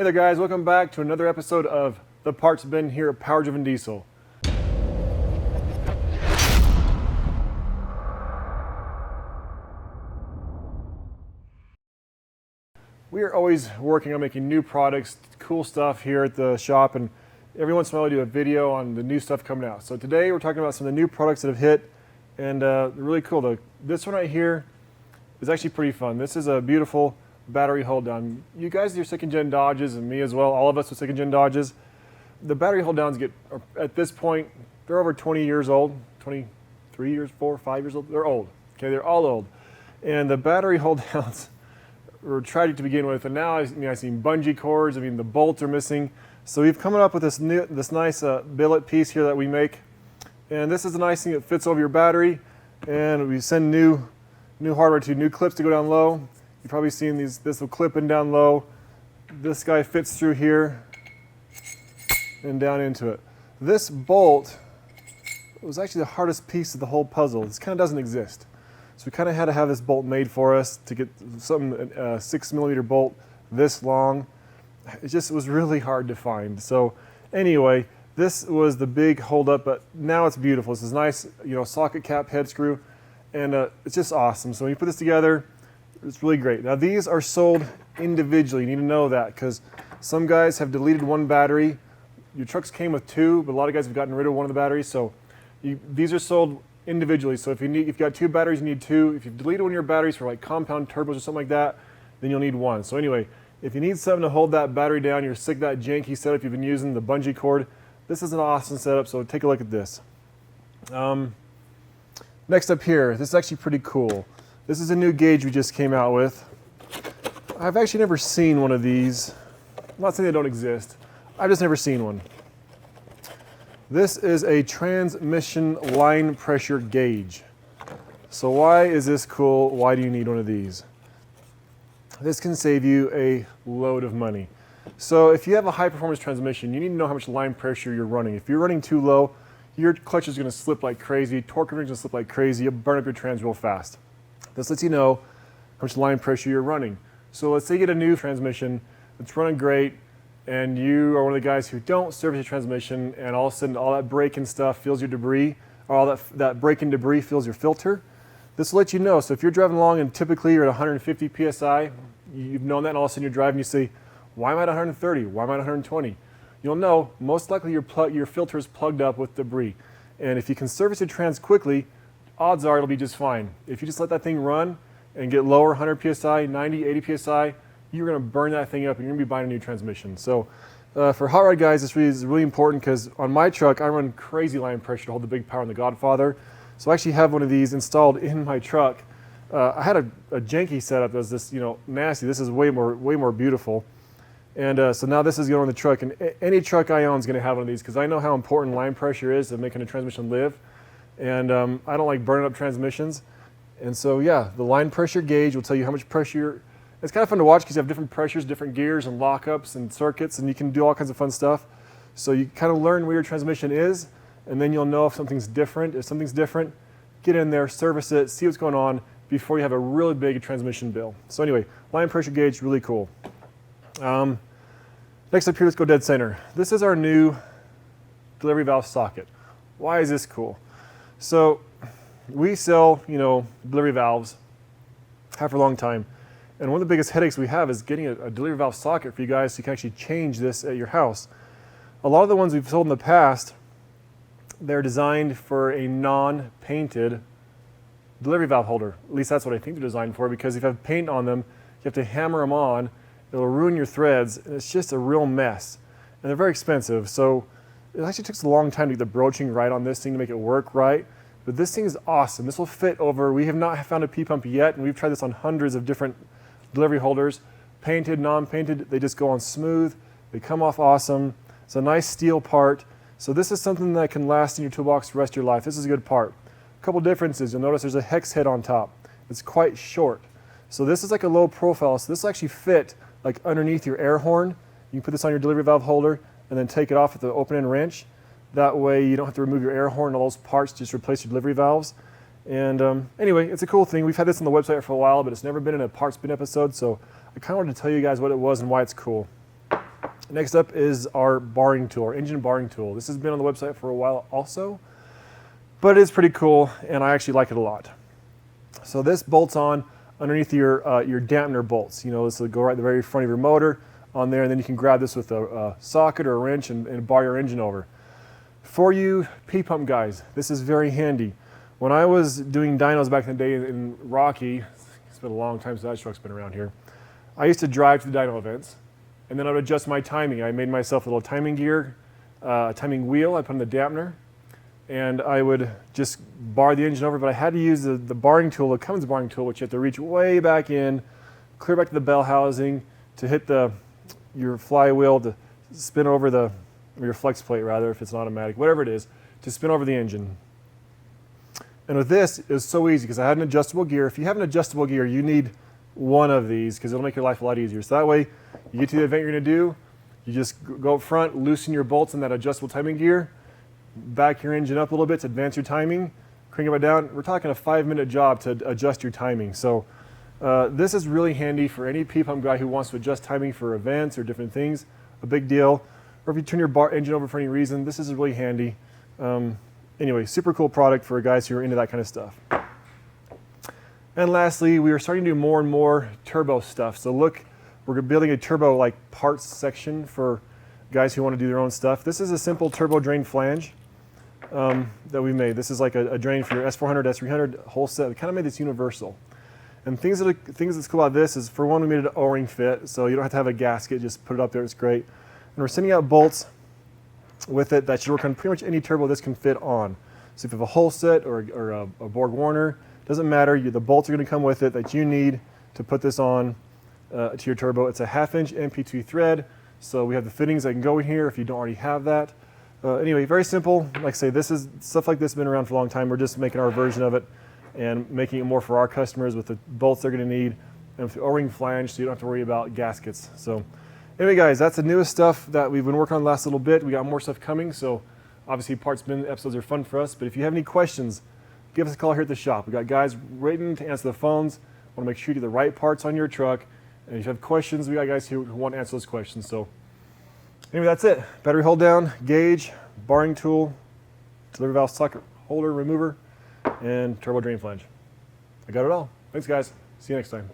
Hey there guys, welcome back to another episode of The Parts Bin here at Power Driven Diesel. We are always working on making new products, cool stuff here at the shop, and every once in a while we do a video on the new stuff coming out. So today we're talking about some of the new products that have hit, and they're really cool. This one right here is actually pretty fun. This is a beautiful battery hold down. You guys, your second gen Dodges, and me as well, all of us with second gen Dodges, the battery hold downs at this point, they're over 20 years old, 23 years, 4, 5 years old. They're old. Okay, they're all old. And the battery hold downs were tragic to begin with, and now I've seen bungee cords. The bolts are missing. So we've come up with this nice billet piece here that we make, and this is a nice thing that fits over your battery. And we send new hardware to new clips to go down low. You've probably seen these. This will clip in down low. This guy fits through here and down into it. This bolt was actually the hardest piece of the whole puzzle. This kind of doesn't exist. So we kind of had to have this bolt made for us to get something, a 6mm bolt this long. It was really hard to find. So anyway, this was the big holdup, but now it's beautiful. This is nice, socket cap head screw, and it's just awesome. So when you put this together, it's really great. Now these are sold individually. You need to know that because some guys have deleted one battery. Your trucks came with two, but a lot of guys have gotten rid of one of the batteries. So these are sold individually. So if you've got two batteries, you need two. If you've deleted one of your batteries for like compound turbos or something like that, then you'll need one. So anyway, if you need something to hold that battery down, you're sick of that janky setup you've been using, the bungee cord, this is an awesome setup. So take a look at this. Next up here, this is actually pretty cool. This is a new gauge we just came out with. I've actually never seen one of these. I'm not saying they don't exist. I've just never seen one. This is a transmission line pressure gauge. So why is this cool? Why do you need one of these? This can save you a load of money. So if you have a high performance transmission, you need to know how much line pressure you're running. If you're running too low, your clutch is going to slip like crazy, torque converter is going to slip like crazy, you'll burn up your trans real fast. This lets you know how much line pressure you're running. So let's say you get a new transmission, it's running great, and you are one of the guys who don't service your transmission, and all of a sudden all that braking stuff fills your debris, or all that braking debris fills your filter. This will let you know. So if you're driving along and typically you're at 150 PSI, you've known that, and all of a sudden you're driving, you say, why am I at 130? Why am I at 120? You'll know, most likely your filter is plugged up with debris. And if you can service your trans quickly, odds are it'll be just fine. If you just let that thing run and get lower, 100 PSI, 90, 80 PSI, you're going to burn that thing up and you're going to be buying a new transmission. So for hot rod guys, this is really important because on my truck, I run crazy line pressure to hold the big power in the Godfather. So I actually have one of these installed in my truck. I had a janky setup that was this, nasty. This is way more beautiful. And so now this is going on the truck, and any truck I own is going to have one of these because I know how important line pressure is to making a transmission live. And I don't like burning up transmissions. And so yeah, the line pressure gauge will tell you how much pressure. It's kind of fun to watch because you have different pressures, different gears and lockups and circuits, and you can do all kinds of fun stuff. So you kind of learn where your transmission is, and then you'll know if something's different. If something's different, get in there, service it, see what's going on before you have a really big transmission bill. So anyway, line pressure gauge, really cool. Next up here, let's go dead center. This is our new delivery valve socket. Why is this cool? So we sell, delivery valves, have for a long time. And one of the biggest headaches we have is getting a delivery valve socket for you guys so you can actually change this at your house. A lot of the ones we've sold in the past, they're designed for a non-painted delivery valve holder. At least that's what I think they're designed for, because if you have paint on them, you have to hammer them on. It'll ruin your threads, and it's just a real mess. And they're very expensive, so it actually takes a long time to get the broaching right on this thing to make it work right. But this thing is awesome. This will fit over, we have not found a P-pump yet, and we've tried this on hundreds of different delivery holders. Painted, non-painted, they just go on smooth. They come off awesome. It's a nice steel part. So this is something that can last in your toolbox the rest of your life. This is a good part. A couple differences. You'll notice there's a hex head on top. It's quite short. So this is like a low profile. So this will actually fit like underneath your air horn. You can put this on your delivery valve holder and then take it off with the open end wrench. That way you don't have to remove your air horn and all those parts to just replace your delivery valves. And anyway, it's a cool thing. We've had this on the website for a while, but it's never been in a parts bin episode, so I kind of wanted to tell you guys what it was and why it's cool. Next up is our barring tool, our engine barring tool. This has been on the website for a while also, but it's pretty cool and I actually like it a lot. So this bolts on underneath your dampener bolts. You know, this will go right at the very front of your motor on there, and then you can grab this with a socket or a wrench and bar your engine over. For you P-pump guys, this is very handy. When I was doing dynos back in the day in Rocky, it's been a long time since that truck's been around here, I used to drive to the dyno events, and then I would adjust my timing. I made myself a little timing gear, timing wheel I put on the dampener, and I would just bar the engine over, but I had to use the barring tool, the Cummins barring tool, which you have to reach way back in, clear back to the bell housing to hit your flywheel to spin over or your flex plate rather, if it's an automatic, whatever it is, to spin over the engine. And with this, it was so easy because I had an adjustable gear. If you have an adjustable gear, you need one of these because it'll make your life a lot easier. So that way, you get to the event you're going to do, you just go up front, loosen your bolts in that adjustable timing gear, back your engine up a little bit to advance your timing, crank it down. We're talking a 5-minute job to adjust your timing. So this is really handy for any P-pump guy who wants to adjust timing for events or different things, a big deal. Or if you turn your engine over for any reason, this is really handy. Anyway, super cool product for guys who are into that kind of stuff. And lastly, we are starting to do more and more turbo stuff. So look, we're building a turbo like parts section for guys who want to do their own stuff. This is a simple turbo drain flange that we made. This is like a drain for your S400, S300 whole set. We kind of made this universal. And things that's cool about this is, for one, we made it an O-ring fit, so you don't have to have a gasket, just put it up there, it's great. And we're sending out bolts with it that should work on pretty much any turbo this can fit on. So if you have a whole set or a Borg Warner, doesn't matter, the bolts are going to come with it that you need to put this on to your turbo. It's a 1/2-inch MP2 thread, so we have the fittings that can go in here if you don't already have that. Anyway, very simple. Like I say, stuff like this has been around for a long time. We're just making our version of it and making it more for our customers with the bolts they're going to need and with the O-ring flange, so you don't have to worry about gaskets. So anyway, guys, that's the newest stuff that we've been working on the last little bit. We got more stuff coming, so obviously parts bin episodes are fun for us. But if you have any questions, give us a call here at the shop. We got guys waiting to answer the phones. Want to make sure you get the right parts on your truck. And if you have questions, we got guys here who want to answer those questions. So anyway, that's it. Battery hold down, gauge, barring tool, delivery valve socket holder remover, and turbo drain flange. I got it all. Thanks, guys. See you next time.